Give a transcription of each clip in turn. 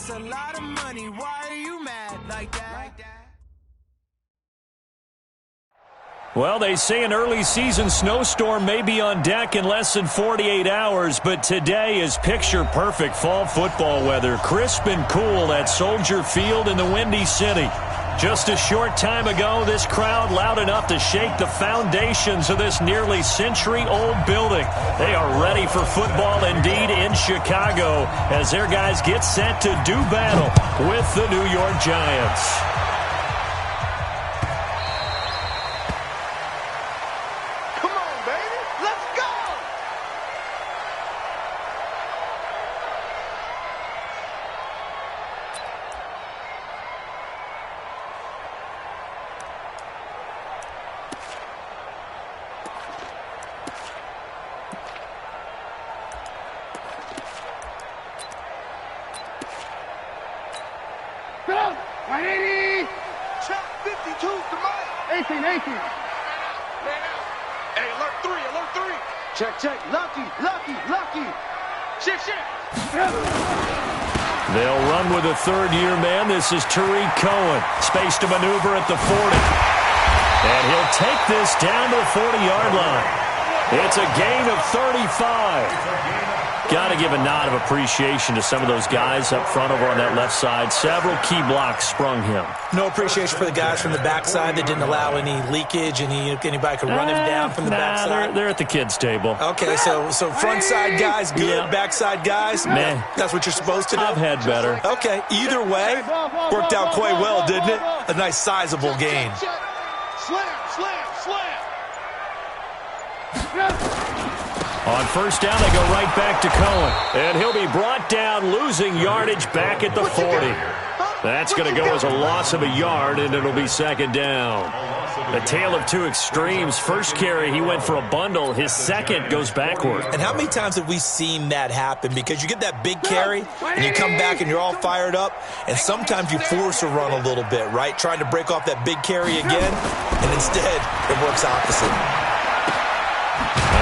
That's a lot of money. Why are you mad like that? Well, they say an early season snowstorm may be on deck in less than 48 hours, but today is picture-perfect fall football weather. Crisp and cool at Soldier Field in the Windy City. Just a short time ago, this crowd loud enough to shake the foundations of this nearly century-old building. They are ready for football indeed in Chicago as their guys get set to do battle with the New York Giants. Check. Lucky. Shift. They'll run with a third-year man. This is Tariq Cohen. Space to maneuver at the 40. And he'll take this down to the 40-yard line. It's a gain of 35. Got to give a nod of appreciation to some of those guys up front over on that left side. Several key blocks sprung him. No appreciation for the guys from the backside that didn't allow any leakage, and anybody could run him down from the backside. They're at the kids' table. Okay, so front side guys good, yeah. Backside guys, man, that's what you're supposed to do? I've had better. Okay, either way, worked out quite well, didn't it? A nice sizable gain. Slam. On first down, they go right back to Cohen. And he'll be brought down, losing yardage back at the 40. That's going to go as a loss of a yard, and it'll be second down. A tale of two extremes. First carry, he went for a bundle. His second goes backward. And how many times have we seen that happen? Because you get that big carry, and you come back and you're all fired up, and sometimes you force a run a little bit, right? Trying to break off that big carry again, and instead it works opposite.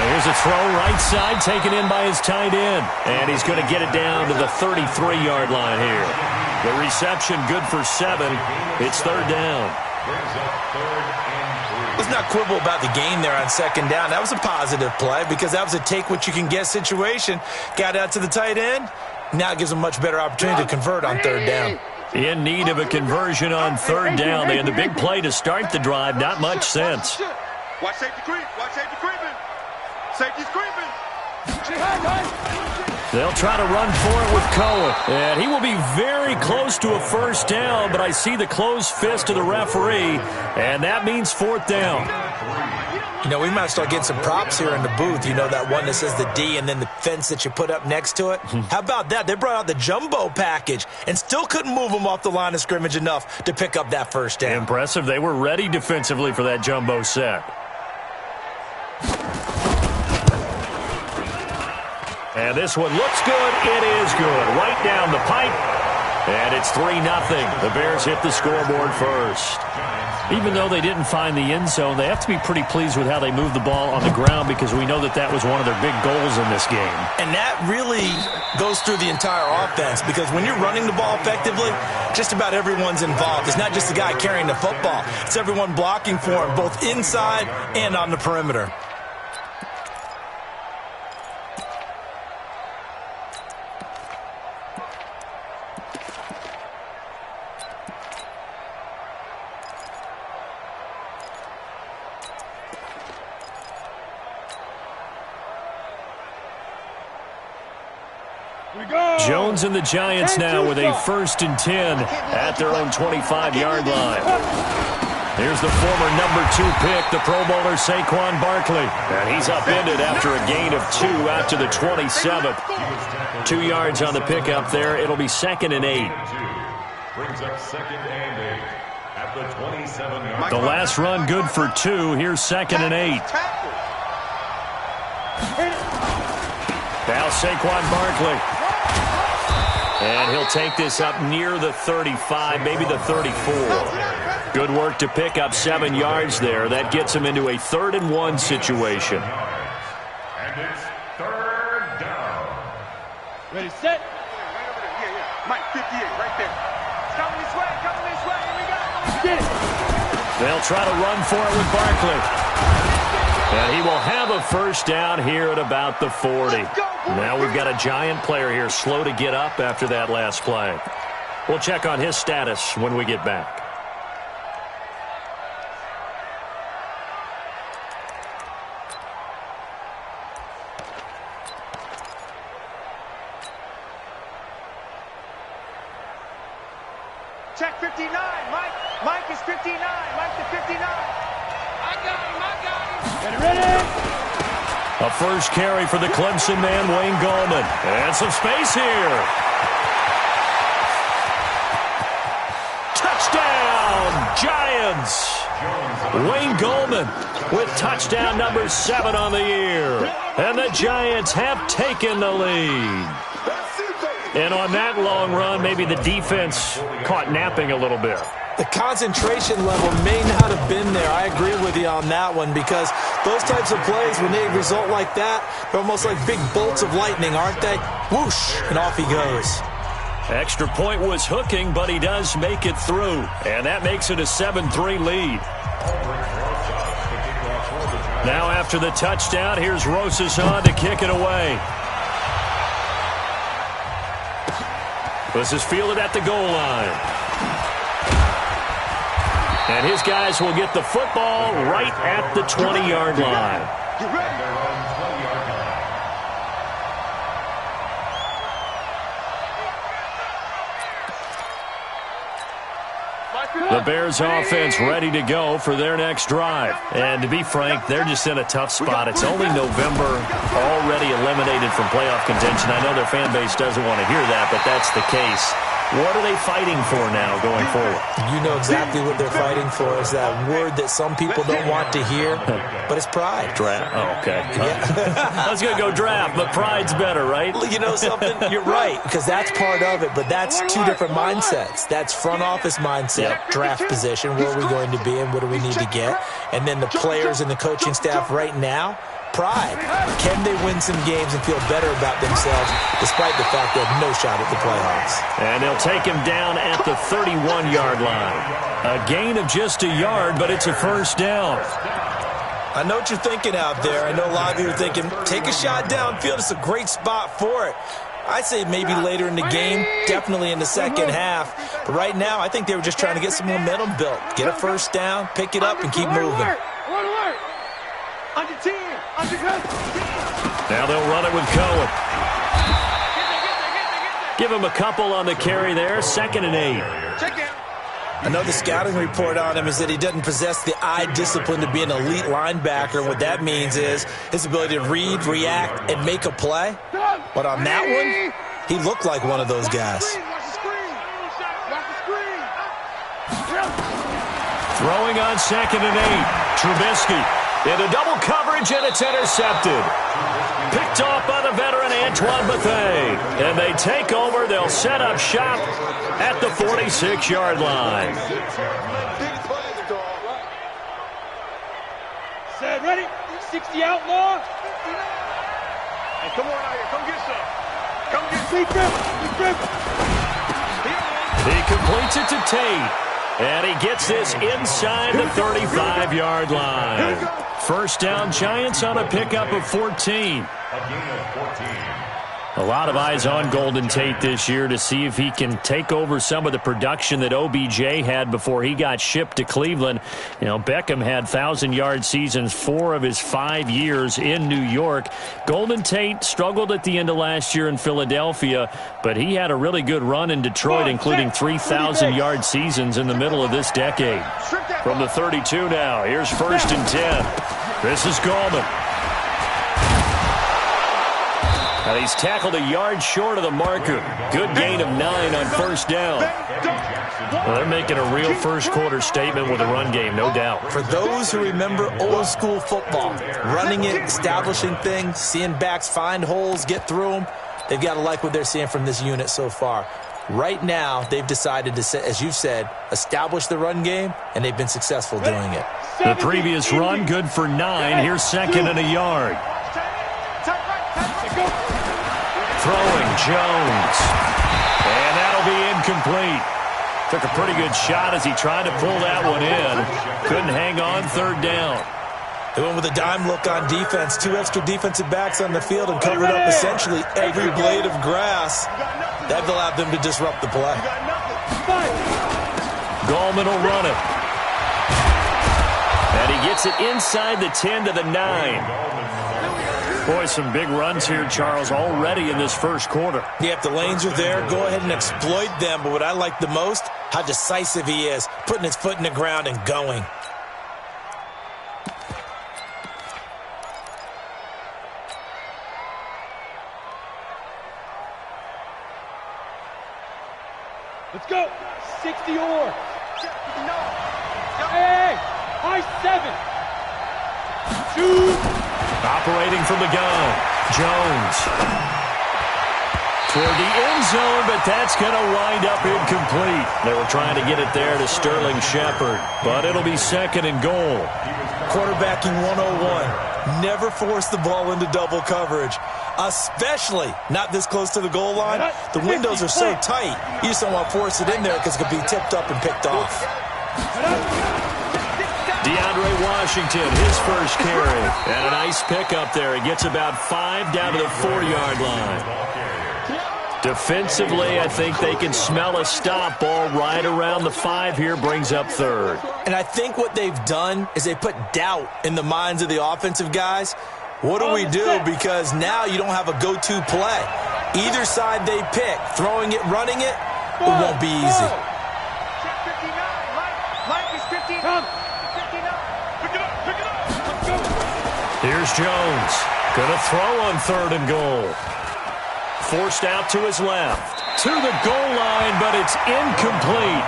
Here's a throw right side taken in by his tight end. And he's going to get it down to the 33-yard line here. The reception good for 7. It's third down. Let's not quibble about the gain there on second down. That was a positive play because that was a take-what-you-can-get situation. Got out to the tight end. Now it gives them a much better opportunity to convert on third down. In need of a conversion on third down. They had the big play to start the drive. Not much sense. Watch safety creep. Safety's creeping. They'll try to run for it with Cohen. And he will be very close to a first down, but I see the closed fist of the referee, and that means fourth down. You know, we might start getting some props here in the booth. You know, that one that says the D and then the fence that you put up next to it? How about that? They brought out the jumbo package and still couldn't move them off the line of scrimmage enough to pick up that first down. Impressive. They were ready defensively for that jumbo set. And this one looks good. It is good. Right down the pipe. And it's 3-0. The Bears hit the scoreboard first. Even though they didn't find the end zone, they have to be pretty pleased with how they moved the ball on the ground because we know that was one of their big goals in this game. And that really goes through the entire offense because when you're running the ball effectively, just about everyone's involved. It's not just the guy carrying the football. It's everyone blocking for him, both inside and on the perimeter. Jones and the Giants now with a 1st and 10 at their own 25-yard line. Here's the former number 2 pick, the Pro Bowler Saquon Barkley. And he's upended after a gain of 2 out to the 27th. 2 yards on the pickup there. It'll be 2nd and 8. Brings up 2nd and 8 at the 27-yard. The last run good for 2. Here's 2nd and 8. Now Saquon Barkley. And he'll take this up near the 35, maybe the 34. Good work to pick up 7 yards there. That gets him into a 3rd and 1 situation. And it's 3rd down. Ready, set. yeah. Mike, 58, right there. It's coming this way, here we go. Get it. They'll try to run for it with Barkley. And he will have a first down here at about the 40. Now we've got a Giant player here slow to get up after that last play. We'll check on his status when we get back. Check 59, Mike. Mike is 59. Mike to 59. I got him. Get it ready. A first carry for the Clemson man, Wayne Gallman. And some space here. Touchdown, Giants. Wayne Gallman with touchdown number 7 on the year. And the Giants have taken the lead. And on that long run, maybe the defense caught napping a little bit. The concentration level may not have been there. I agree with you on that one because those types of plays, when they result like that, they're almost like big bolts of lightning, aren't they? Whoosh, and off he goes. Extra point was hooking, but he does make it through. And that makes it a 7-3 lead. Now after the touchdown, here's Rosas on to kick it away. This is fielded at the goal line. And his guys will get the football right at the 20-yard line. Get ready. The Bears offense ready to go for their next drive. And to be frank, they're just in a tough spot. It's only November, already eliminated from playoff contention. I know their fan base doesn't want to hear that, but that's the case. What are they fighting for now going forward? You know exactly what they're fighting for is that word that some people don't want to hear, but it's pride. Draft. Oh, okay. Yeah. I was going to go draft, but pride's better, right? You know something? You're right, because that's part of it, but that's two different mindsets. That's front office mindset, draft position, where are we going to be and what do we need to get? And then the players and the coaching staff right now, pride. Can they win some games and feel better about themselves despite the fact they have no shot at the playoffs? And they'll take him down at the 31-yard line. A gain of just a yard, but it's a first down. I know what you're thinking out there. I know a lot of you are thinking, take a shot downfield. It's a great spot for it. I'd say maybe later in the game, definitely in the second half. But right now, I think they were just trying to get some momentum built. Get a first down, pick it up, and keep moving. Under 10. Now they'll run it with Cohen. Give him a couple on the carry there. 2nd and 8. Check it. I know the scouting report on him is that he doesn't possess the eye discipline to be an elite linebacker. And what that means is his ability to read, react, and make a play. But on that one, he looked like one of those guys. Watch the screen. Watch the screen. Throwing on 2nd and 8. Trubisky into double coverage, and it's intercepted. Picked off by the veteran Antoine Bethea. And they take over. They'll set up shop at the 46-yard line. Set, ready. 60 out more. Hey, come on out here. Come get some. Come get He completes it to Tate. And he gets this inside the 35-yard line. First down, Giants on a pickup of 14. A lot of eyes on Golden Tate this year to see if he can take over some of the production that OBJ had before he got shipped to Cleveland. You know, Beckham had 1,000-yard seasons 4 of his 5 years in New York. Golden Tate struggled at the end of last year in Philadelphia, but he had a really good run in Detroit, including 3,000-yard seasons in the middle of this decade. From the 32 now, here's 1st and 10. This is Gallman. And he's tackled a yard short of the marker. Good gain of 9 on first down. Well, they're making a real first-quarter statement with a run game, no doubt. For those who remember old-school football, running it, establishing things, seeing backs find holes, get through them, they've got to like what they're seeing from this unit so far. Right now, they've decided to, as you said, establish the run game, and they've been successful doing it. The previous run, good for 9. Here's 2nd and a yard. Throwing Jones. And that'll be incomplete. Took a pretty good shot as he tried to pull that one in. Couldn't hang on, third down. They went with a dime look on defense. 2 extra defensive backs on the field and covered up essentially every blade of grass. That allowed them to disrupt the play. Gallman will run it. And he gets it inside the 10 to the 9. Boy, some big runs here, Charles, already in this first quarter. Yeah, if the lanes are there, go ahead and exploit them. But what I like the most, how decisive he is, putting his foot in the ground and going. Let's go. 60 or. Hey, high 7. 2. Operating from the gun, Jones. Toward the end zone, but that's going to wind up incomplete. They were trying to get it there to Sterling Shepard, but it'll be second and goal. Quarterbacking 101. Never force the ball into double coverage, especially not this close to the goal line. The windows are so tight, you just don't want to force it in there because it could be tipped up and picked off. DeAndre Washington, his first carry. And a nice pickup there. He gets about 5 down to the 4-yard line. Defensively, I think they can smell a stop. Ball right around the 5 here, brings up third. And I think what they've done is they put doubt in the minds of the offensive guys. What do we do? Because now you don't have a go-to play. Either side they pick, throwing it, running it, it won't be easy. Here's Jones. Going to throw on third and goal. Forced out to his left. To the goal line, but it's incomplete.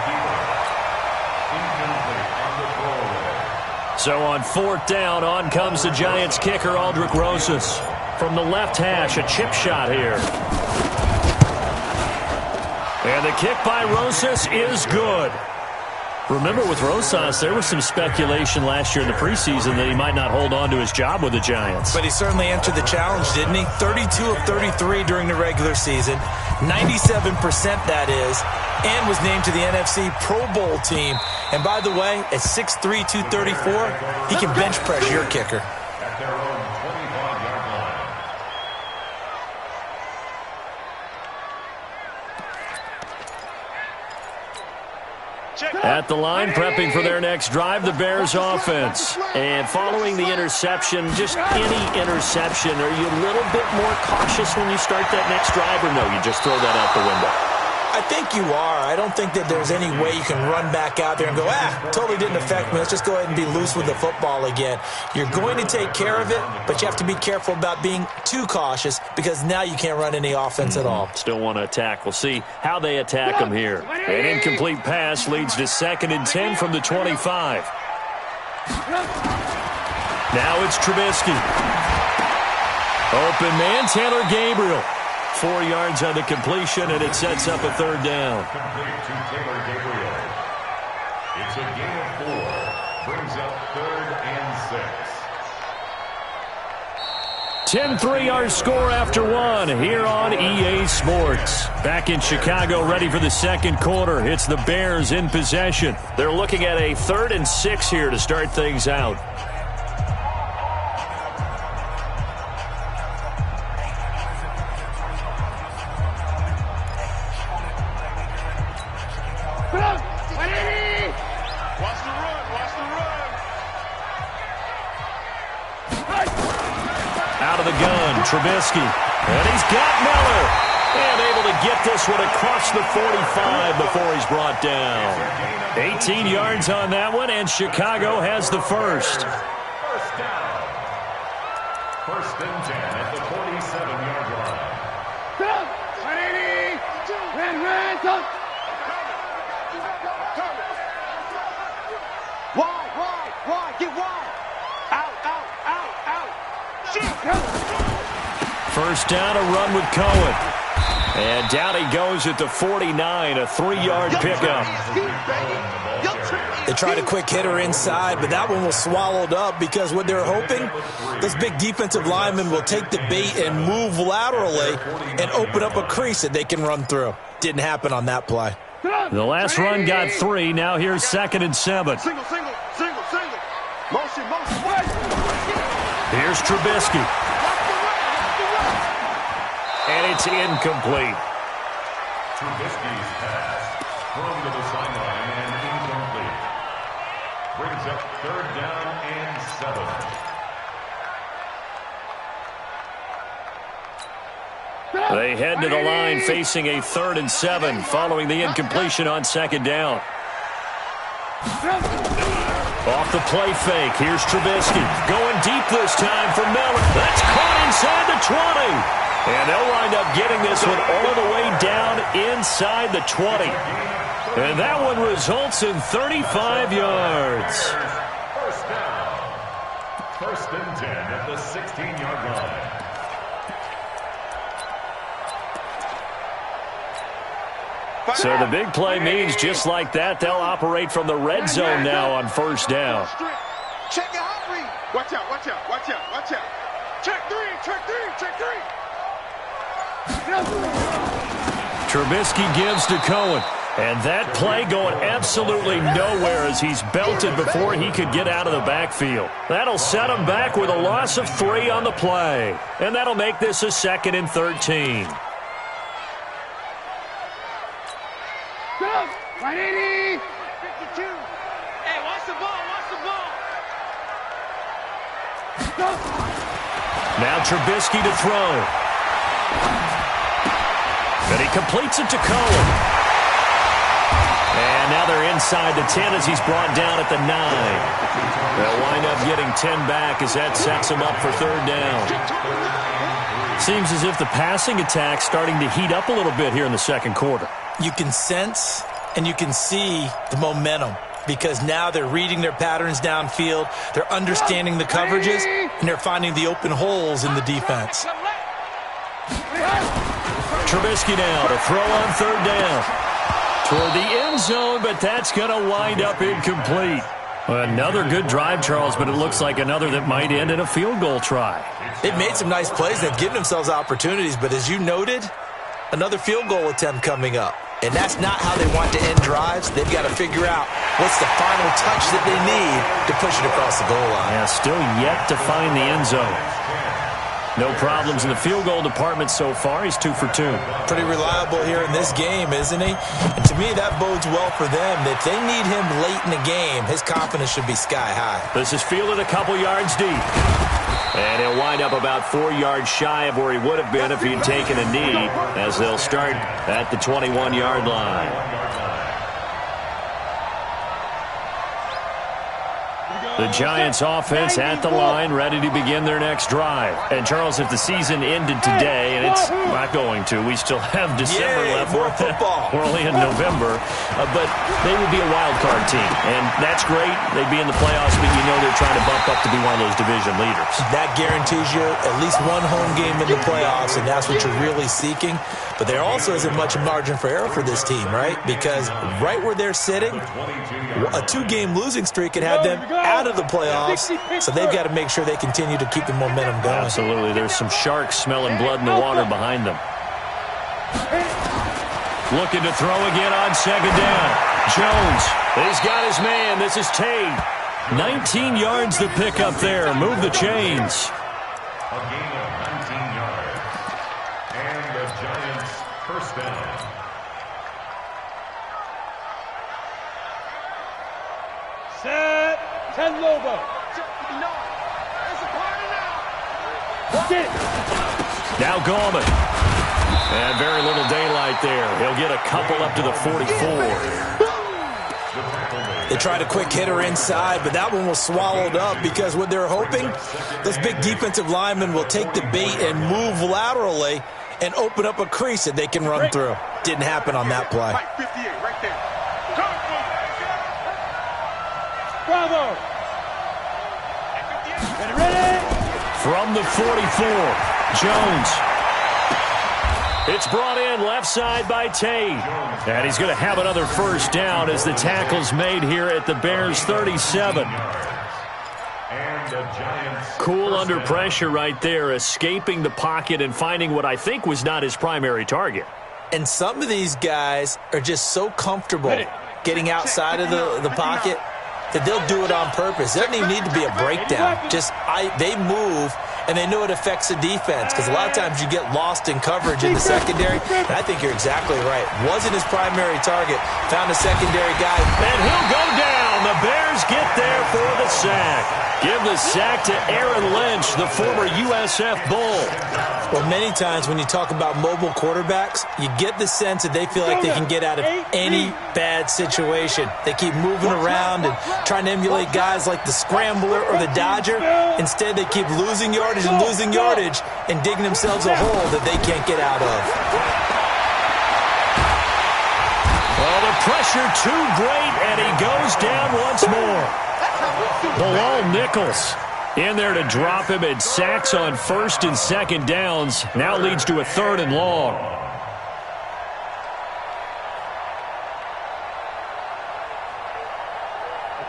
So on fourth down, on comes the Giants kicker, Aldrick Rosas. From the left hash, a chip shot here. And the kick by Rosas is good. Remember, with Rosas, there was some speculation last year in the preseason that he might not hold on to his job with the Giants. But he certainly answered the challenge, didn't he? 32 of 33 during the regular season, 97% that is, and was named to the NFC Pro Bowl team. And by the way, at 6'3", 234, he can bench press your kicker. At their own 25-yard line. At the line, prepping for their next drive, the Bears offense. And following the interception, just any interception, are you a little bit more cautious when you start that next drive, or no, you just throw that out the window? I think you are. I don't think that there's any way you can run back out there and go, totally didn't affect me. Let's just go ahead and be loose with the football again. You're going to take care of it, but you have to be careful about being too cautious because now you can't run any offense at all. Still want to attack. We'll see how they attack them here. An incomplete pass leads to 2nd and 10 from the 25. Now it's Trubisky. Open man, Taylor Gabriel. 4 yards on the completion, and it sets up a third down. Complete to Taylor Gabriel. It's a gain of 4. Brings up 3rd and 6. 10-3 our score after 1 here on EA Sports. Back in Chicago, ready for the second quarter. It's the Bears in possession. They're looking at a 3rd and 6 here to start things out. Out of the gun, Trubisky. And he's got Miller. And able to get this one across the 45 before he's brought down. 18 yards on that one, and Chicago has the first. First down. 1st and 10 at the 47-yard line. Wide, get wide. Out. First down, a run with Cohen. And down he goes at the 49, a 3-yard pickup. They tried a quick hitter inside, but that one was swallowed up because what they're hoping, this big defensive lineman will take the bait and move laterally and open up a crease that they can run through. Didn't happen on that play. The last run got 3. Now here's 2nd and 7. Single. Motion. Here's Trubisky. And it's incomplete. Trubisky's pass thrown to the sideline and incomplete. Brings up 3rd down and 7. They head to the line facing a 3rd and 7 following the incompletion on 2nd down. Off the play fake. Here's Trubisky. Going deep this time for Miller. That's caught inside the 20. And they'll wind up getting this one all the way down inside the 20. And that one results in 35 yards. First down. 1st and 10 at the 16-yard line. So the big play means just like that, they'll operate from the red zone now on 1st down. Check your hot read. Watch out. Check three. Trubisky gives to Cohen. And that play going absolutely nowhere as he's belted before he could get out of the backfield. That'll set him back with a loss of 3 on the play. And that'll make this a 2nd and 13. Right 80. 52. Hey, watch the ball. Now Trubisky to throw. And he completes it to Cohen. And now they're inside the 10 as he's brought down at the 9. They'll wind up getting 10 back as that sets him up for 3rd down. Seems as if the passing attack's starting to heat up a little bit here in the 2nd quarter. You can sense and you can see the momentum because now they're reading their patterns downfield, they're understanding the coverages, and they're finding the open holes in the defense. Trubisky now to throw on 3rd down. Toward the end zone, but that's going to wind up incomplete. Another good drive, Charles, but it looks like another that might end in a field goal try. They've made some nice plays. They've given themselves opportunities, but as you noted, another field goal attempt coming up. And that's not how they want to end drives. They've got to figure out what's the final touch that they need to push it across the goal line. Yeah, still yet to find the end zone. No problems in the field goal department so far. He's 2 for 2. Pretty reliable here in this game, isn't he? And to me, that bodes well for them. If they need him late in the game, his confidence should be sky high. This is fielded a couple yards deep. And he'll wind up about 4 yards shy of where he would have been if he'd taken a knee, as they'll start at the 21-yard line. The Giants offense at the line, ready to begin their next drive. And, Charles, if the season ended today, and it's not going to, we still have December left. More football. We're only in November. But they would be a wild card team. And that's great. They'd be in the playoffs, but you know they're trying to bump up to be one of those division leaders. That guarantees you at least one home game in the playoffs, and that's what you're really seeking. But there also isn't much margin for error for this team, right? Because right where they're sitting, a 2-game losing streak could have them out of the playoffs, so they've got to make sure they continue to keep the momentum going. Absolutely. There's some sharks smelling blood in the water behind them. Looking to throw again on 2nd down. Jones, he's got his man. This is Tate. 19 yards to pick up there. Move the chains. A gain of 19 yards. And the Giants first down. Set. 10 Lobo. Now Gallman. And very little daylight there. He'll get a couple up to the 44. They tried a quick hitter inside, but that one was swallowed up because what they're hoping, those big defensive linemen will take the bait and move laterally and open up a crease that they can run through. Didn't happen on that play. Bravo. Ready. From the 44, Jones. It's brought in left side by Tate. And he's going to have another first down as the tackle's made here at the Bears' 37. And the Giants Cool under pressure right there, escaping the pocket and finding what I think was not his primary target. And some of these guys are just so comfortable getting outside of the pocket that they'll do it on purpose. It doesn't even need to be a breakdown. They move, and they know it affects the defense because a lot of times you get lost in coverage in the secondary. And I think you're exactly right. Wasn't his primary target. Found a secondary guy. And he'll go down. The Bears get there for the sack. Give the sack to Aaron Lynch, the former USF Bull. Well, many times when you talk about mobile quarterbacks, you get the sense that they feel like they can get out of any bad situation. They keep moving around and trying to emulate guys like the Scrambler or the Dodger. Instead, they keep losing yardage and digging themselves a hole that they can't get out of. Well, the pressure too great, and he goes down once more. Bilal Nichols in there to drop him, and sacks on 1st and 2nd downs. Now leads to a 3rd and long.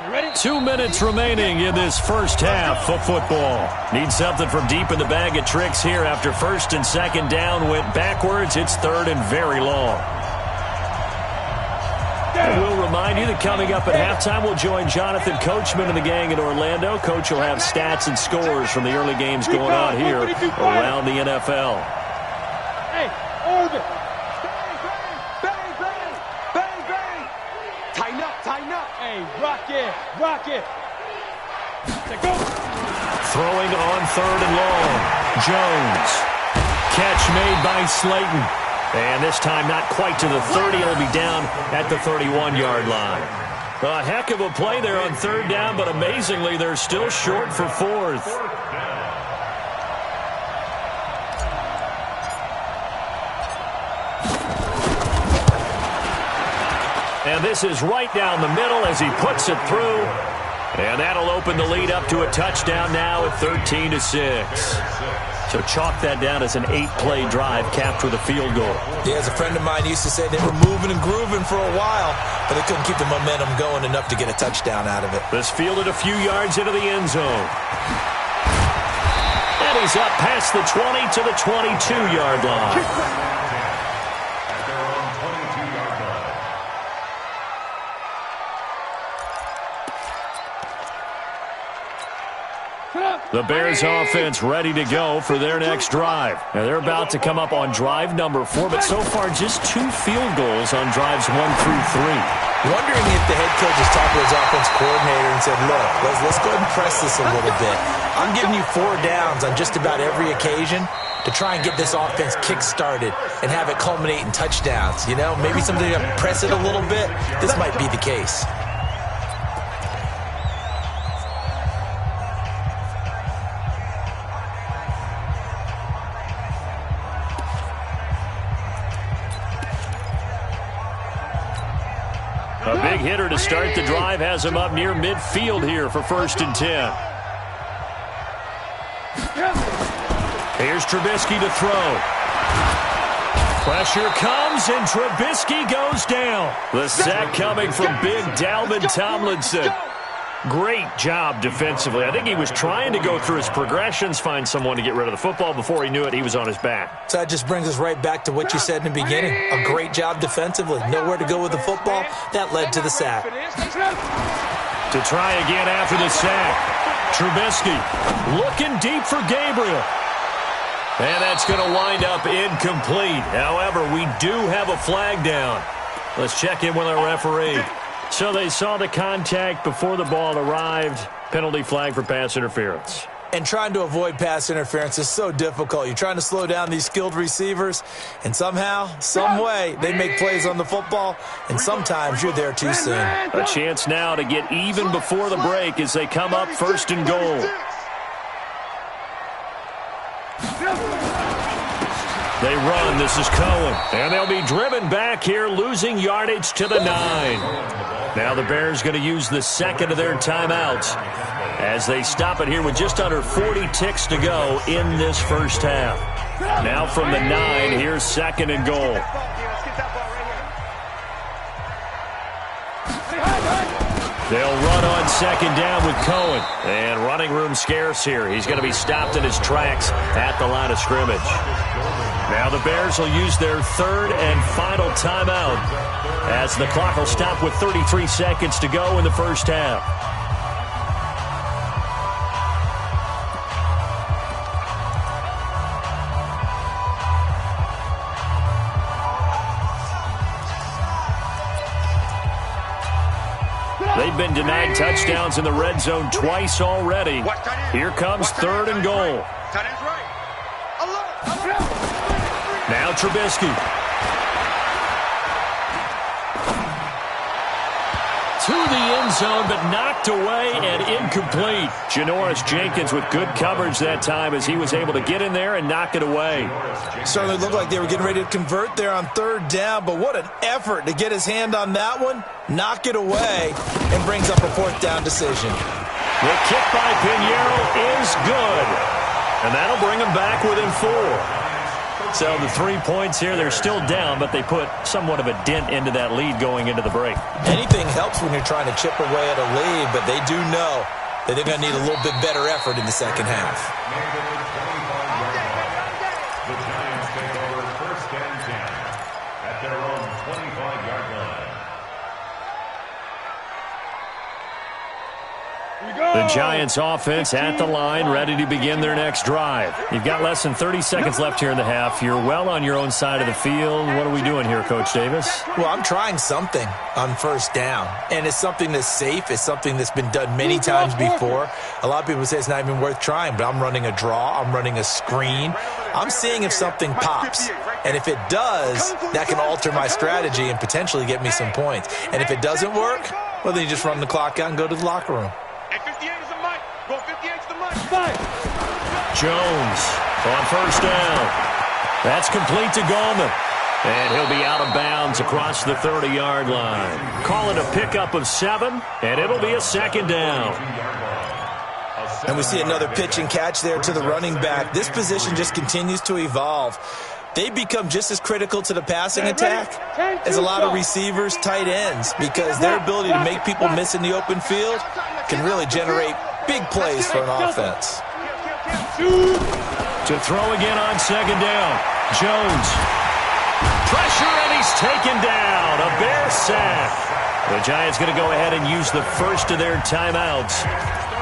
Ready? 2 minutes remaining in this first half of football. Need something from deep in the bag of tricks here after 1st and 2nd down went backwards. It's 3rd and very long. And we'll remind you that coming up at halftime, we'll join Jonathan Coachman and the gang in Orlando. Coach will have stats and scores from the early games going on here around the NFL. Hey, order. Bang, bang, bang, bang. Tighten up. Hey, rock it. Let's go. Throwing on 3rd and long. Jones. Catch made by Slayton. And this time not quite to the 30. It'll be down at the 31-yard line. A heck of a play there on 3rd down, but amazingly, they're still short for 4th. And this is right down the middle as he puts it through. And that'll open the lead up to a touchdown now at 13-6. So chalk that down as an 8-play drive capped with a field goal. Yeah, as a friend of mine used to say, they were moving and grooving for a while, but they couldn't keep the momentum going enough to get a touchdown out of it. This fielded a few yards into the end zone. And he's up past the 20 to the 22-yard line. The Bears offense ready to go for their next drive. Now they're about to come up on drive number 4, but so far just 2 field goals on drives 1 through 3. Wondering if the head coach has talked to his offense coordinator and said, look, let's go ahead and press this a little bit. I'm giving you 4 downs on just about every occasion to try and get this offense kick-started and have it culminate in touchdowns. You know, maybe something to press it a little bit. This might be the case. A big hitter to start the drive has him up near midfield here for 1st and 10. Here's Trubisky to throw. Pressure comes, and Trubisky goes down. The sack coming from big Dalvin Tomlinson. Great job defensively. I think he was trying to go through his progressions, find someone to get rid of the football. Before he knew it, he was on his back. So that just brings us right back to what you said in the beginning. A great job defensively. Nowhere to go with the football. That led to the sack. To try again after the sack. Trubisky looking deep for Gabriel. And that's going to wind up incomplete. However, we do have a flag down. Let's check in with our referee. So they saw the contact before the ball arrived. Penalty flag for pass interference. And trying to avoid pass interference is so difficult. You're trying to slow down these skilled receivers, and somehow, some way, they make plays on the football, and sometimes you're there too soon. A chance now to get even before the break as they come up 1st and goal. They run. This is Cohen. And they'll be driven back here, losing yardage to the 9. Now the Bears going to use the second of their timeouts as they stop it here with just under 40 ticks to go in this first half. Now from the 9, here's 2nd and goal. They'll run on second down with Cohen. And running room scarce here. He's going to be stopped in his tracks at the line of scrimmage. Now the Bears will use their third and final timeout as the clock will stop with 33 seconds to go in the first half. They've been denied touchdowns in the red zone twice already. Here comes third and goal. Now Trubisky. To the end zone, but knocked away and incomplete. Janoris Jenkins with good coverage that time as he was able to get in there and knock it away. Certainly looked like they were getting ready to convert there on third down, but what an effort to get his hand on that one, knock it away, and brings up a fourth down decision. The kick by Pinheiro is good, and that'll bring them back within 4. So the 3 points here, they're still down, but they put somewhat of a dent into that lead going into the break. Anything helps when you're trying to chip away at a lead, but they do know that they're going to need a little bit better effort in the second half. The Giants take over first and 10 at their own 25-yard line. The Giants offense at the line, ready to begin their next drive. You've got less than 30 seconds left here in the half. You're well on your own side of the field. What are we doing here, Coach Davis? Well, I'm trying something on first down, and it's something that's safe. It's something that's been done many times before. A lot of people say it's not even worth trying, but I'm running a draw. I'm running a screen. I'm seeing if something pops, and if it does, that can alter my strategy and potentially get me some points. And if it doesn't work, well, then you just run the clock out and go to the locker room. Jones on first down. That's complete to Gallman. And he'll be out of bounds across the 30-yard line. Call it a pickup of 7, and it'll be a second down. And we see another pitch and catch there to the running back. This position just continues to evolve. They become just as critical to the passing attack as a lot of receivers, tight ends, because their ability to make people miss in the open field can really generate big plays for an offense. To throw again on second down. Jones. Pressure, and he's taken down. A Bear sack. The Giants going to go ahead and use the first of their timeouts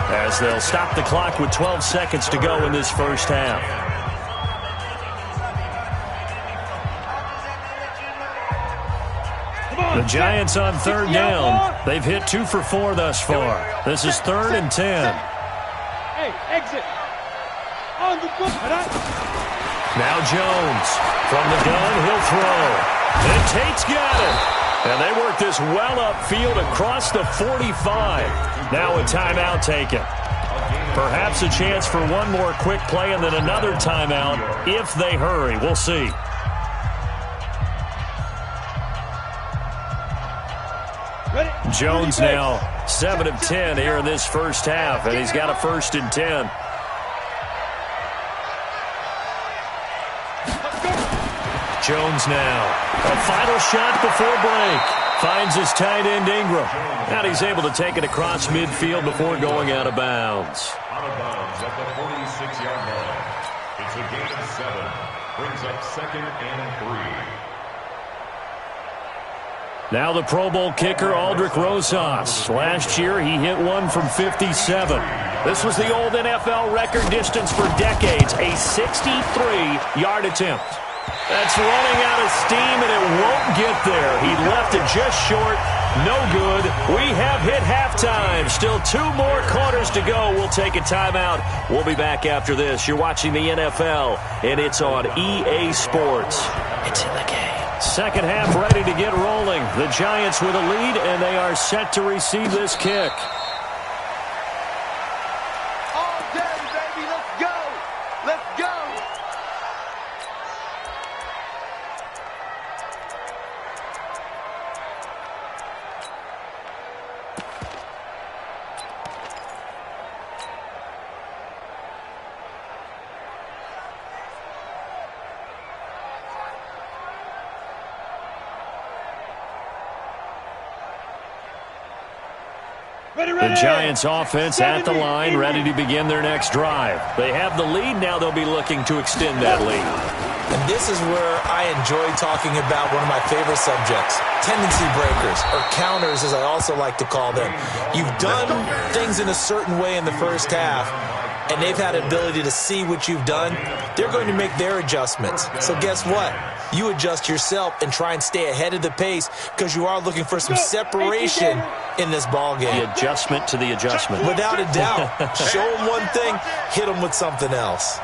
as they'll stop the clock with 12 seconds to go in this first half. The Giants on third down. They've hit 2 for 4 thus far. This is 3rd and 10. Hey, exit. On the book. Now Jones. From the gun, he'll throw. And Tate's got it. And they work this well upfield across the 45. Now a timeout taken. Perhaps a chance for one more quick play and then another timeout if they hurry. We'll see. Jones now 7 of 10 here in this first half, and he's got a 1st and 10. Jones now. A final shot before break. Finds his tight end Ingram. And he's able to take it across midfield before going out of bounds. Out of bounds at the 46-yard line. It's a gain of 7. Brings up 2nd and 3. Now the Pro Bowl kicker, Aldrick Rosas. Last year, he hit one from 57. This was the old NFL record distance for decades, a 63-yard attempt. That's running out of steam, and it won't get there. He left it just short. No good. We have hit halftime. Still 2 more quarters to go. We'll take a timeout. We'll be back after this. You're watching the NFL, and it's on EA Sports. It's in the game. Second half ready to get rolling. The Giants with a lead, and they are set to receive this kick. All day, baby. Let's go. Let's go. The Giants offense at the line, ready to begin their next drive. They have the lead. Now they'll be looking to extend that lead. And this is where I enjoy talking about one of my favorite subjects, tendency breakers, or counters as I also like to call them. You've done things in a certain way in the first half, and they've had the ability to see what you've done. They're going to make their adjustments. So guess what? You adjust yourself and try and stay ahead of the pace because you are looking for some separation in this ball game. The adjustment to the adjustment. Without a doubt. Show them one thing, hit them with something else.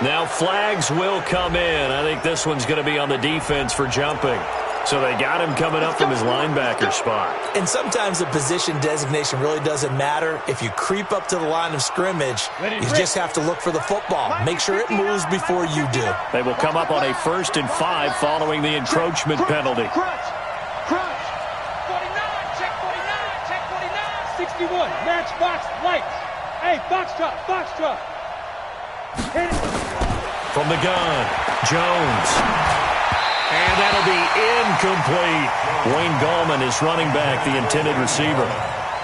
Now flags will come in. I think this one's going to be on the defense for jumping. So they got him coming up from his linebacker spot. And sometimes the position designation really doesn't matter. If you creep up to the line of scrimmage, you just have to look for the football. Make sure it moves before you do. They will come up on a 1st and 5 following the encroachment penalty. Crunch. 49, check 49, check 49. 61, match box, lights. Hey, box drop. Hit it. From the gun, Jones. And that'll be incomplete. Wayne Gallman is running back, the intended receiver.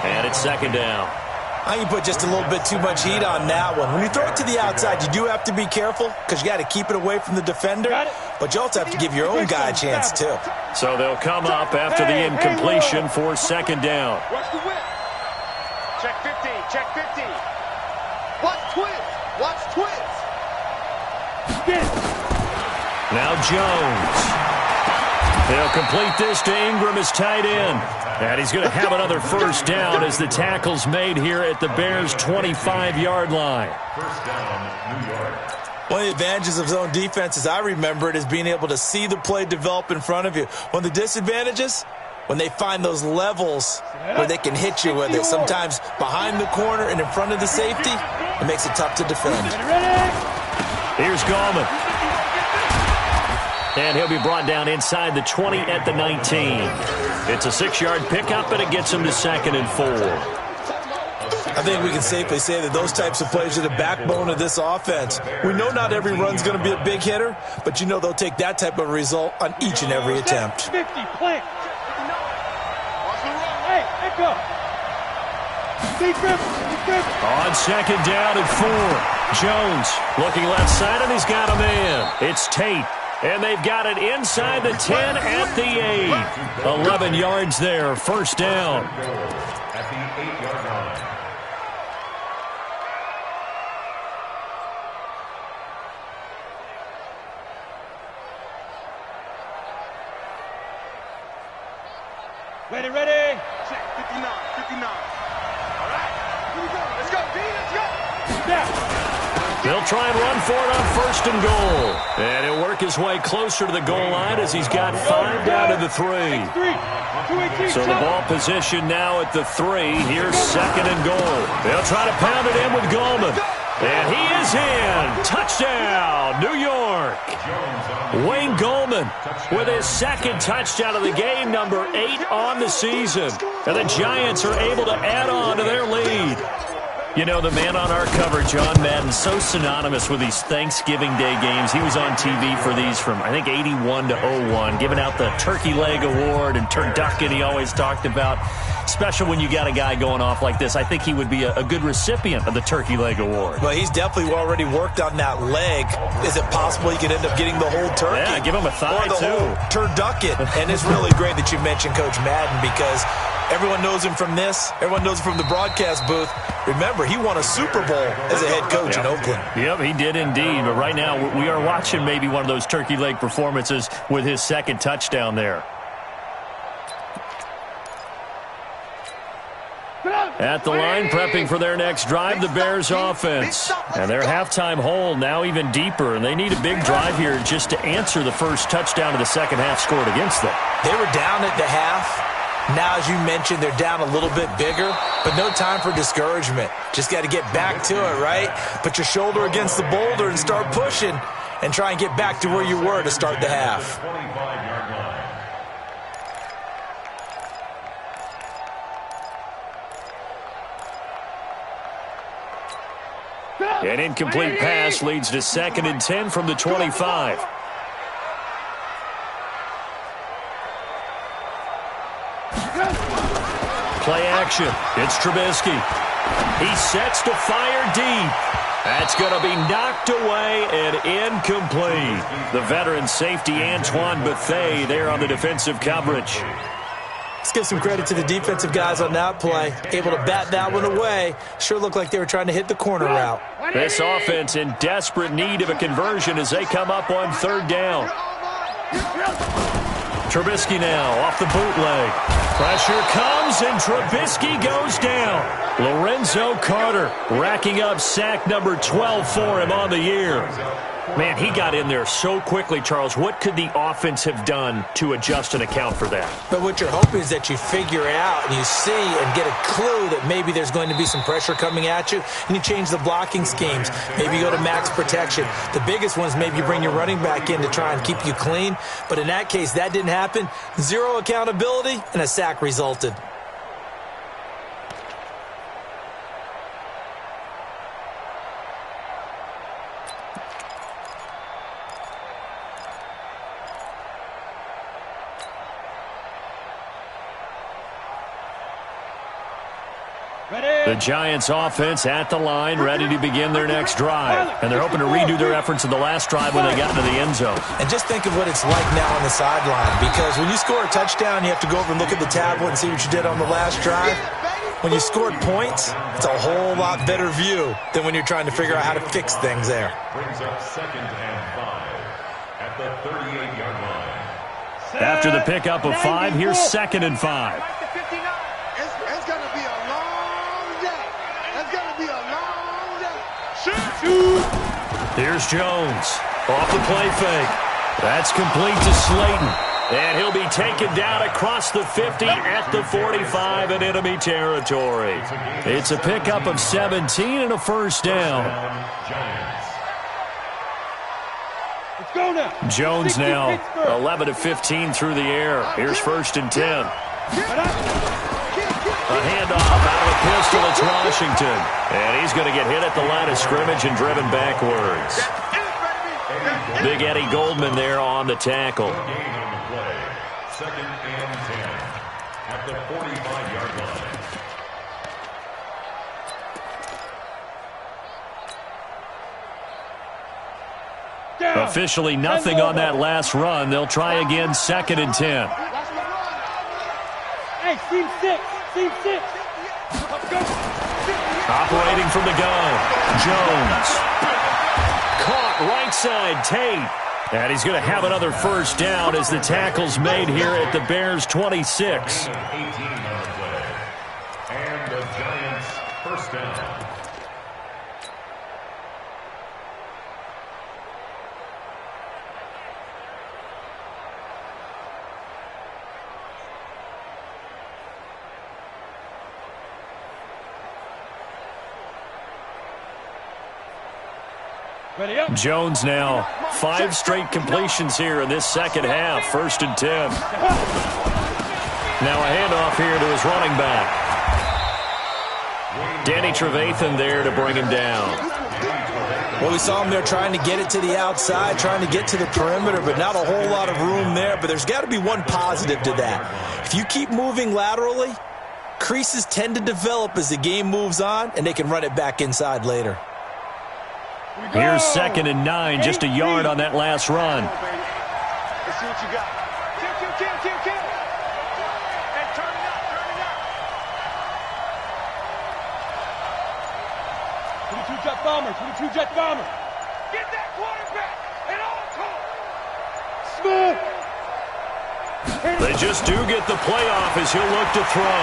And it's 2nd down. I can put just a little bit too much heat on that one. When you throw it to the outside, you do have to be careful because you got to keep it away from the defender. But you also have to give your own guy a chance, too. So they'll come up after the incompletion for 2nd down. Watch the whip. Check 50, check 50. Watch twist. Get it. Now Jones. They'll complete this to Ingram as tight end. And he's going to have another 1st down as the tackle's made here at the Bears' 25-yard line. 1st down, New York. One of the advantages of zone defense, as I remember it, is being able to see the play develop in front of you. One of the disadvantages, when they find those levels where they can hit you with it, sometimes behind the corner and in front of the safety, it makes it tough to defend. Here's Gallman. And he'll be brought down inside the 20 at the 19. It's a 6-yard pickup, and it gets him to 2nd and 4. I think we can safely say that those types of plays are the backbone of this offense. We know not every run's going to be a big hitter, but you know they'll take that type of result on each and every attempt. 50, plant. Hey, echo. On 2nd down and 4. Jones looking left side, and he's got a man. It's Tate. And they've got it inside the 10 at the 8. 11 yards there, 1st down. At the 8-yard line. Ready. Check 59. All right, here we go. Let's go, D, let's go. Snap. They'll try and run for it on 1st and goal. And he'll work his way closer to the goal line as he's got 5 down to the 3. So the ball position now at the 3. Here's 2nd and goal. They'll try to pound it in with Gallman. And he is in. Touchdown, New York. Wayne Gallman with his 2nd touchdown of the game, number 8 on the season. And the Giants are able to add on to their lead. You know, the man on our cover, John Madden, so synonymous with these Thanksgiving Day games. He was on TV for these from, I think, 81 to 01, giving out the Turkey Leg Award and turducken he always talked about. Special when you got a guy going off like this. I think he would be a good recipient of the Turkey Leg Award. Well, he's definitely already worked on that leg. Is it possible he could end up getting the whole turkey? Yeah, give him a thigh, or the whole turducken. And it's really great that you mentioned Coach Madden because everyone knows him from this. Everyone knows him from the broadcast booth. Remember, he won a Super Bowl as a head coach in Oakland. Yep, he did indeed. But right now, we are watching maybe one of those turkey leg performances with his 2nd touchdown there. At the line, prepping for their next drive, the Bears offense. And their halftime hole now even deeper, and they need a big drive here just to answer the first touchdown of the second half scored against them. They were down at the half. Now, as you mentioned, they're down a little bit bigger, but no time for discouragement. Just got to get back to it, right? Put your shoulder against the boulder and start pushing and try and get back to where you were to start the half. 25-yard line. An incomplete pass leads to 2nd and 10 from the 25. Play action. It's Trubisky. He sets to fire deep. That's going to be knocked away and incomplete. The veteran safety Antoine Bethea there on the defensive coverage. Let's give some credit to the defensive guys on that play. Able to bat that one away. Sure looked like they were trying to hit the corner route. This offense in desperate need of a conversion as they come up on third down. Trubisky now off the bootleg. Pressure comes, and Trubisky goes down. Lorenzo Carter racking up sack number 12 for him on the year. Man, he got in there so quickly, Charles. What could the offense have done to adjust and account for that? But what you're hoping is that you figure out and you see and get a clue that maybe there's going to be some pressure coming at you, and you change the blocking schemes. Maybe you go to max protection. The biggest one is maybe you bring your running back in to try and keep you clean. But in that case, that didn't happen. Zero accountability, and a sack resulted. The Giants offense at the line, ready to begin their next drive. And they're hoping to redo their efforts in the last drive when they got into the end zone. And just think of what it's like now on the sideline, because when you score a touchdown, you have to go over and look at the tablet and see what you did on the last drive. When you scored points, it's a whole lot better view than when you're trying to figure out how to fix things there. Brings up 2nd and 5 at the 38-yard line. After the pickup of 5, here's 2nd and 5. It's going to be a long day. It's going to be a long day. Here's Jones off the play fake. That's complete to Slayton. And he'll be taken down across the 50 at the 45 in enemy territory. It's a pickup of 17 and a first down. Let's go now. Jones now 11 of 15 through the air. Here's 1st and 10. A handoff out of a pistol. It's Washington. And he's going to get hit at the line of scrimmage and driven backwards. Big Eddie Goldman there on the tackle. 2nd and 10 at the 45-yard line. Officially nothing on that last run. They'll try again, 2nd and 10. Hey, team 6. Team 6. Operating from the gun. Jones. Caught right side, Tate. And he's going to have another first down as the tackle's made here at the Bears' 26. 18 on the play. And the Giants first down. Ready up. Jones now 5 straight completions here in this second half. 1st and 10. Now a handoff here to his running back. Danny Trevathan there to bring him down. Well, we saw him there trying to get it to the outside, trying to get to the perimeter, but not a whole lot of room there. But there's got to be one positive to that. If you keep moving laterally, creases tend to develop as the game moves on, and they can run it back inside later. Here's 2nd and 9, just a yard on that last run. Let's see what you got. Kill. Hey, turn it up. 22 jet bomber. 22 jet bomber. Get that quarterback at all costs. Smooth. They just do get the playoff as he'll look to throw.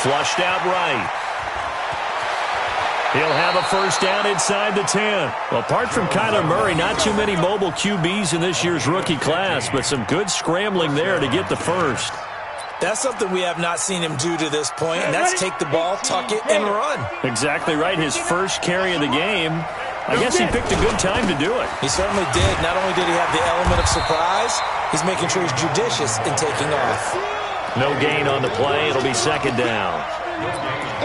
Flushed out right. He'll have a first down inside the 10. Well, apart from Kyler Murray, not too many mobile QBs in this year's rookie class, but some good scrambling there to get the first. That's something we have not seen him do to this point, and that's take the ball, tuck it, and run. Exactly right. His first carry of the game. I guess he picked a good time to do it. He certainly did. Not only did he have the element of surprise, he's making sure he's judicious in taking off. No gain on the play. It'll be 2nd down.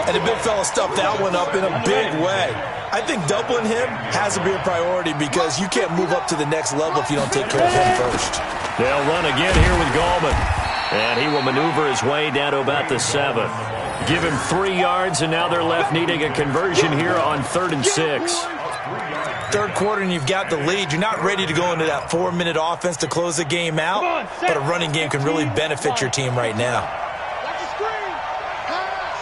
And the big fella stuffed that one up in a big way. I think doubling him has to be a priority because you can't move up to the next level if you don't take care of him first. They'll run again here with Gallman. And he will maneuver his way down to about the 7. Give him 3 yards, and now they're left needing a conversion here on 3rd and 6. Third quarter and you've got the lead. You're not ready to go into that 4-minute offense to close the game out, but a running game can really benefit your team right now. Watch the screen. Pass.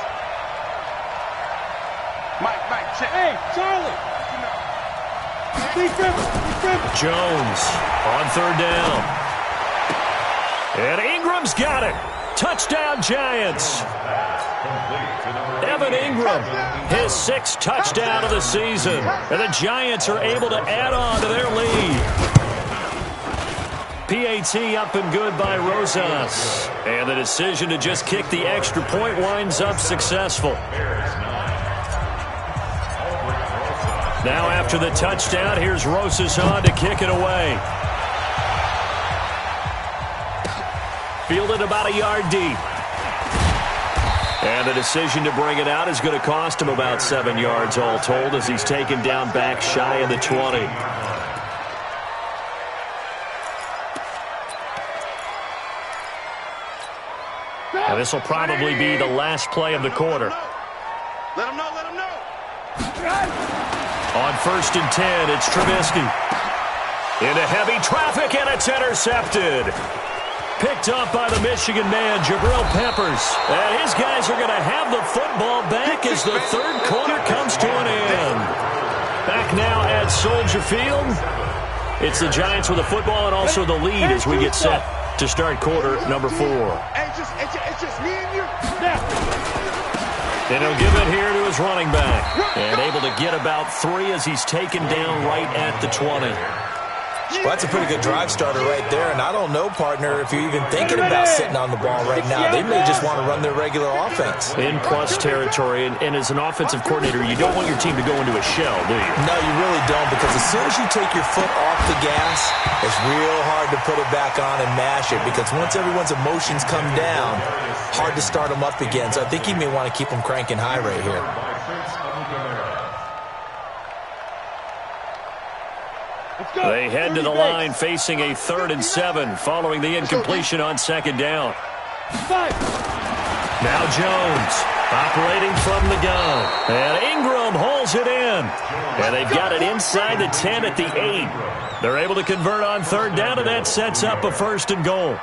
Mike, check. Hey, Charlie. Jones on 3rd down. And Ingram's got it. Touchdown, Giants. Evan Ingram, his 6th touchdown of the season. And the Giants are able to add on to their lead. PAT up and good by Rosas. And the decision to just kick the extra point winds up successful. Now after the touchdown, here's Rosas on to kick it away. Fielded about a yard deep. And the decision to bring it out is going to cost him about 7 yards all told as he's taken down back shy of the 20. And this will probably be the last play of the quarter. Let him know. On 1st and 10, it's Trubisky. Into heavy traffic, and it's intercepted. Picked up by the Michigan man, Jabril Peppers. And his guys are going to have the football back as the 3rd quarter comes to an end. Back now at Soldier Field. It's the Giants with the football and also the lead as we get set to start quarter number 4. It's just me and you. And he'll give it here to his running back. And able to get about 3 as he's taken down right at the 20. Well, that's a pretty good drive starter right there. And I don't know, partner, if you're even thinking about sitting on the ball right now. They may just want to run their regular offense. In plus territory. And as an offensive coordinator, you don't want your team to go into a shell, do you? No, you really don't, because as soon as you take your foot off the gas, it's real hard to put it back on and mash it, because once everyone's emotions come down, hard to start them up again. So I think you may want to keep them cranking high right here. They head to the line facing a 3rd and 7 following the incompletion on 2nd down. Now Jones operating from the gun. And Ingram holds it in. And they've got it inside the 10 at the 8. They're able to convert on 3rd down, and that sets up a 1st and goal.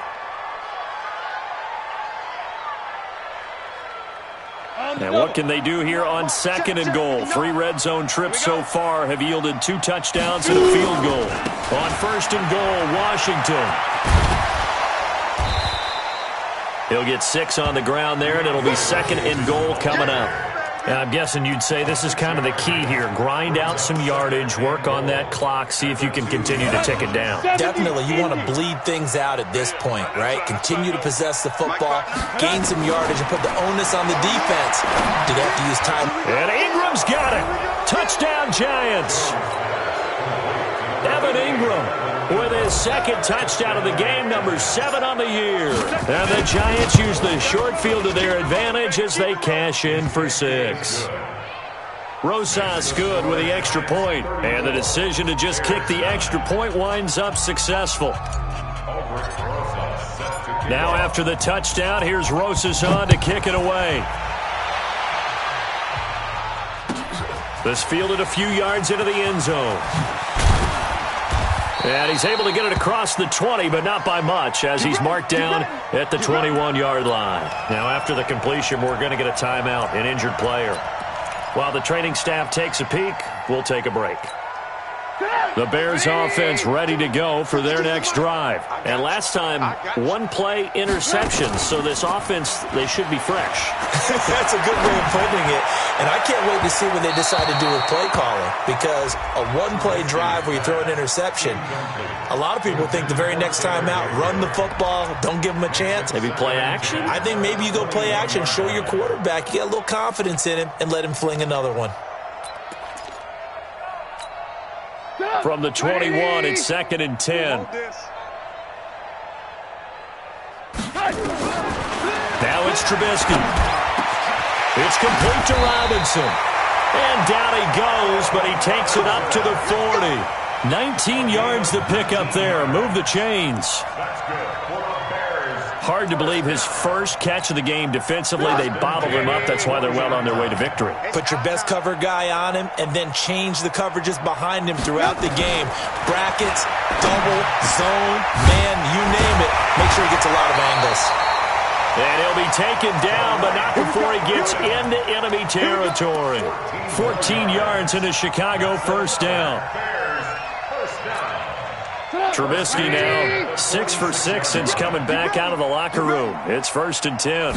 And what can they do here on 2nd and goal? 3 red zone trips so far have yielded 2 touchdowns and a field goal. On 1st and goal, Washington. He'll get 6 on the ground there, and it'll be 2nd and goal coming up. And I'm guessing you'd say this is kind of the key here. Grind out some yardage, work on that clock, see if you can continue to tick it down. Definitely. You want to bleed things out at this point, right? Continue to possess the football, gain some yardage, and put the onus on the defense. Do they have to use time? And Ingram's got it. Touchdown, Giants. Evan Ingram with his 2nd touchdown of the game, number 7 on the year. And the Giants use the short field to their advantage as they cash in for 6. Rosas good with the extra point, and the decision to just kick the extra point winds up successful. Now after the touchdown, here's Rosas on to kick it away. This fielded a few yards into the end zone. And he's able to get it across the 20, but not by much, as he's marked down at the 21-yard line. Now, after the completion, we're going to get a timeout, an injured player. While the training staff takes a peek, we'll take a break. The Bears offense ready to go for their next drive. And last time, 1-play interception, so this offense, they should be fresh. That's a good way of putting it. And I can't wait to see what they decide to do with play calling, because a 1-play drive where you throw an interception, a lot of people think the very next time out, run the football, don't give them a chance. Maybe play action? I think maybe you go play action, show your quarterback, you get a little confidence in him, and let him fling another one. From the 21, it's 2nd and 10. Now it's Trubisky. It's complete to Robinson. And down he goes, but he takes it up to the 40. 19 yards to pick up there. Move the chains. Hard to believe his first catch of the game defensively. They bottled him up. That's why they're well on their way to victory. Put your best cover guy on him and then change the coverages behind him throughout the game. Brackets, double, zone, man, you name it. Make sure he gets a lot of angles. And he'll be taken down, but not before he gets into enemy territory. 14 yards into Chicago, first down. Trubisky now 6 for 6 since coming back out of the locker room. It's 1st and 10.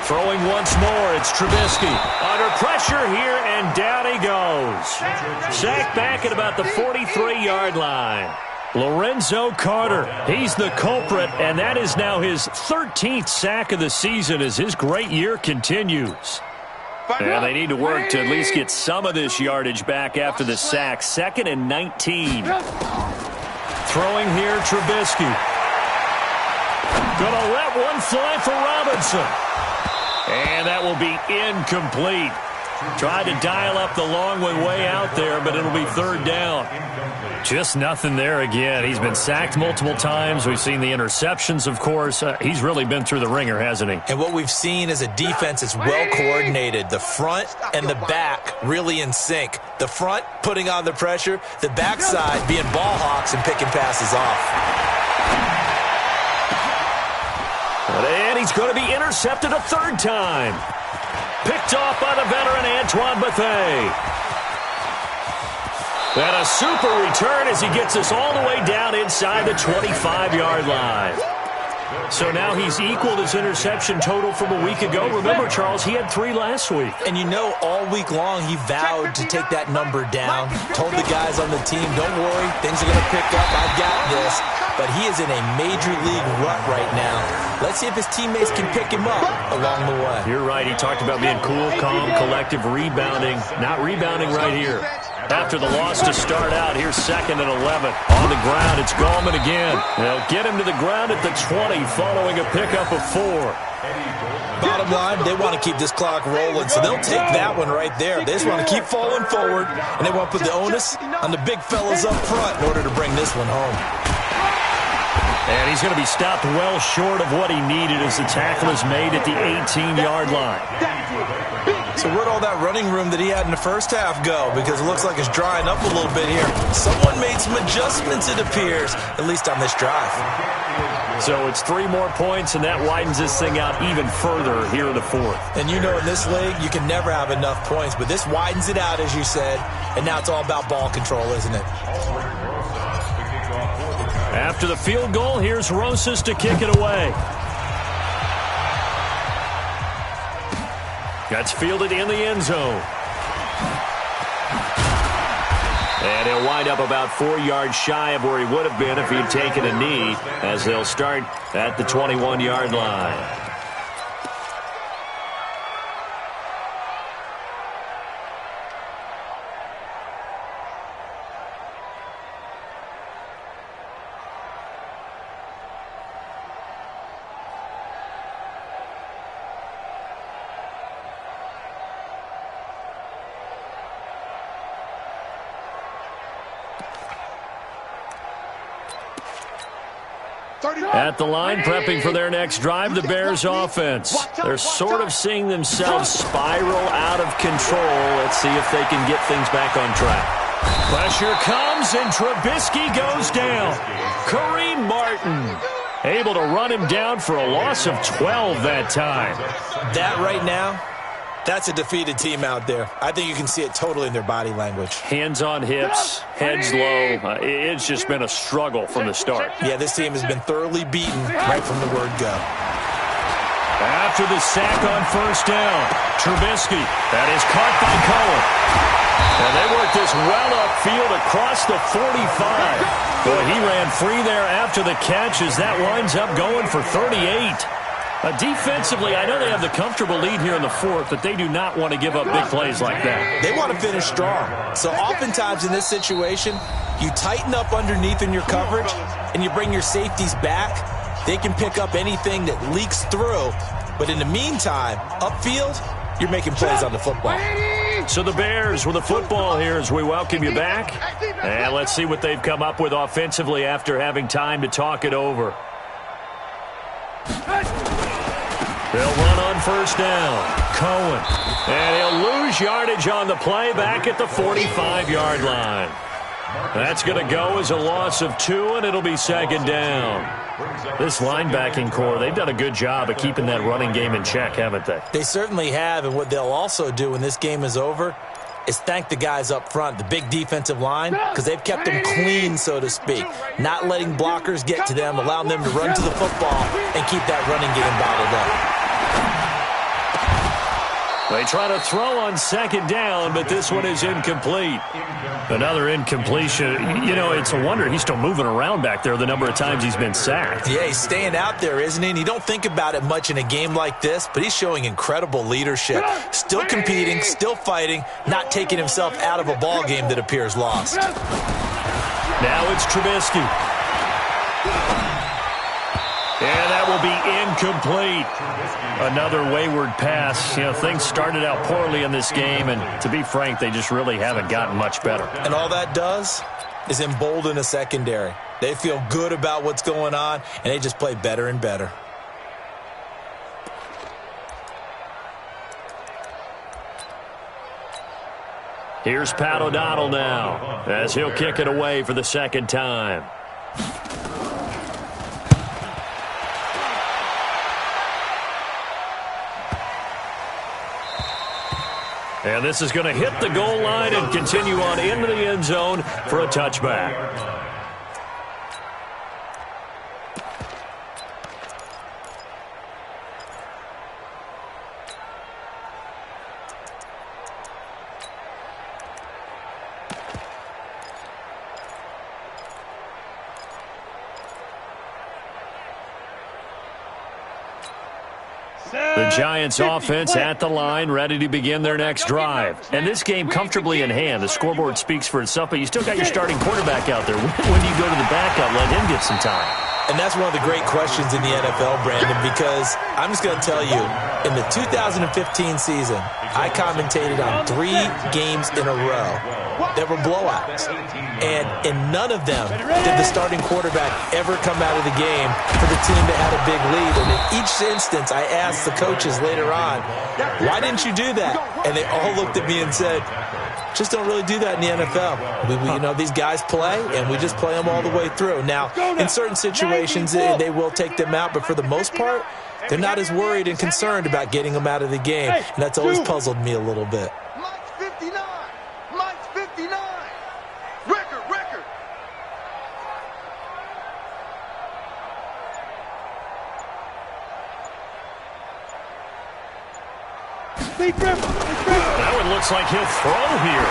Throwing once more, it's Trubisky. Under pressure here, and down he goes. Sacked back at about the 43-yard line. Lorenzo Carter, he's the culprit, and that is now his 13th sack of the season as his great year continues. And they need to work to at least get some of this yardage back after the sack. 2nd and 19. Throwing here, Trubisky. Gonna let one fly for Robinson. And that will be incomplete. Tried to dial up the long one way out there, but it'll be 3rd down. Just nothing there again. He's been sacked multiple times. We've seen the interceptions, of course. He's really been through the ringer, hasn't he? And what we've seen is a defense that's well coordinated. The front and the back really in sync. The front putting on the pressure, the backside being ball hawks and picking passes off. And he's going to be intercepted a 3rd time. Picked off by the veteran Antoine Bethea. And a super return as he gets us all the way down inside the 25-yard line. So now he's equaled his interception total from a week ago. Remember, Charles, he had 3 last week. And you know, all week long he vowed to take that number down. Told the guys on the team, don't worry, things are going to pick up. I've got this. But he is in a major league rut right now. Let's see if his teammates can pick him up along the way. You're right. He talked about being cool, calm, collective, rebounding. Not rebounding right here. After the loss to start out, here's 2nd and 11. On the ground, it's Gallman again. They'll get him to the ground at the 20 following a pickup of 4. Bottom line, they want to keep this clock rolling, so they'll take that one right there. They just want to keep falling forward, and they want to put the onus on the big fellas up front in order to bring this one home. And he's going to be stopped well short of what he needed as the tackle is made at the 18-yard line. So where'd all that running room that he had in the first half go? Because it looks like it's drying up a little bit here. Someone made some adjustments, it appears, at least on this drive. So it's 3 more points, and that widens this thing out even further here in the 4th. And you know in this league, you can never have enough points, but this widens it out, as you said, and now it's all about ball control, isn't it? After the field goal, here's Rosas to kick it away. That's fielded in the end zone. And he'll wind up about 4 yards shy of where he would have been if he'd taken a knee, as they'll start at the 21-yard line. At the line, prepping for their next drive, the Bears offense. They're sort of seeing themselves spiral out of control. Let's see if they can get things back on track. Pressure comes, and Trubisky goes down. Kareem Martin able to run him down for a loss of 12 that time. That right now, that's a defeated team out there. I think you can see it totally in their body language. Hands on hips, heads low. It's just been a struggle from the start. Yeah, this team has been thoroughly beaten right from the word go. After the sack on first down, Trubisky, that is caught by Cohen. And they work this well upfield across the 45. Boy, he ran free there after the catch as that winds up going for 38. Defensively, I know they have the comfortable lead here in the 4th, but they do not want to give up big plays like that. They want to finish strong. So oftentimes in this situation, you tighten up underneath in your coverage, and you bring your safeties back. They can pick up anything that leaks through. But in the meantime, upfield, you're making plays on the football. So the Bears with the football here as we welcome you back. And let's see what they've come up with offensively after having time to talk it over. They'll run on first down. Cohen. And he'll lose yardage on the play back at the 45-yard line. That's going to go as a loss of 2, and it'll be second down. This linebacking core, they've done a good job of keeping that running game in check, haven't they? They certainly have, and what they'll also do when this game is over is thank the guys up front, the big defensive line, because they've kept them clean, so to speak, not letting blockers get to them, allowing them to run to the football and keep that running game bottled up. They try to throw on second down, but this one is incomplete. Another incompletion. You know, it's a wonder he's still moving around back there the number of times he's been sacked. Yeah, he's staying out there, isn't he? And you don't think about it much in a game like this, but he's showing incredible leadership. Still competing, still fighting, not taking himself out of a ball game that appears lost. Now it's Trubisky. And that will be incomplete. Another wayward pass. You know, things started out poorly in this game, and to be frank, they just really haven't gotten much better. And all that does is embolden a secondary. They feel good about what's going on, and they just play better and better. Here's Pat O'Donnell now, as he'll kick it away for the second time. And this is going to hit the goal line and continue on into the end zone for a touchback. The Giants offense at the line, ready to begin their next drive. And this game comfortably in hand. The scoreboard speaks for itself, but you still got your starting quarterback out there. When do you go to the backup, let him get some time? And that's one of the great questions in the NFL, Brandon, because I'm just going to tell you, in the 2015 season, I commentated on 3 games in a row that were blowouts. And in none of them did the starting quarterback ever come out of the game for the team that had a big lead. And in each instance, I asked the coaches later on, why didn't you do that? And they all looked at me and said, just don't really do that in the NFL. You know, these guys play, and we just play them all the way through. Now, in certain situations, they will take them out, but for the most part, they're not as worried and concerned about getting them out of the game, and that's always puzzled me a little bit. Mike's 59. Mike's 59. Record. That one looks like he'll throw here.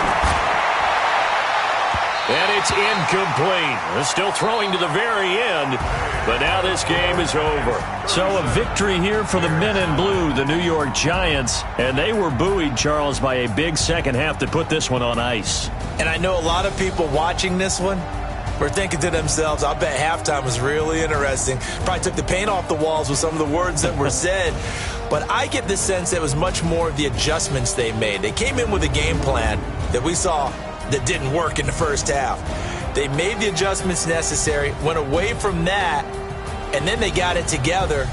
And it's incomplete. They're still throwing to the very end, but now this game is over. So a victory here for the men in blue, the New York Giants, and they were buoyed, Charles, by a big second half that put this one on ice. And I know a lot of people watching this one were thinking to themselves, I bet halftime was really interesting. Probably took the paint off the walls with some of the words that were said. But I get the sense that it was much more of the adjustments they made. They came in with a game plan that we saw that didn't work in the first half. They made the adjustments necessary, went away from that, and then they got it together